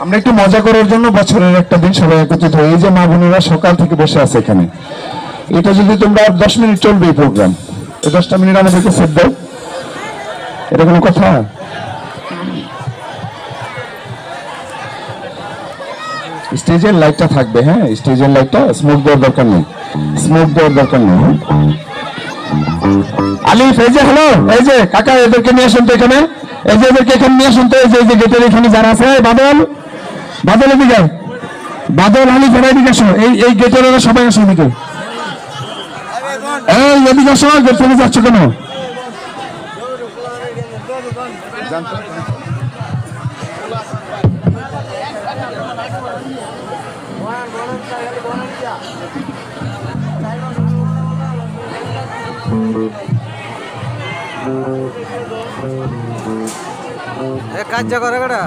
আমরা একটু মজা করার জন্য বছরের একটা দিন সবাই একত্রিত হই। এই যে মা বোনেরা সকাল থেকে বসে আছে এখানে, এটা যদি তোমরা 10 মিনিট চলবে এই প্রোগ্রাম, এই 10টা মিনিট আমাদেরকে সেট দাও। এটা কোনো কথা? স্টেজের লাইটটা থাকবে, হ্যাঁ স্টেজের লাইটটা স্মোক দেওয়ার দরকার নেই, স্মোক দেওয়ার দরকার নেই। আলিফ, এই যে হ্যালো, এই যে কাকা এদেরকে নিয়ে আসুন তো এখানে, এই যে এদেরকে এখানে নিয়ে আসুন তো, এই যে গেটের এখানে যারা আছে, বাদল বাদল এদিকে, বাদল আলিফ এরা এদিকে আসো, এই গেটের ওরা সবাই আসো এদিকে, এই এদিকে আসো, গেট থেকে যাচ্ছ কেন? কাজ করে বেটা।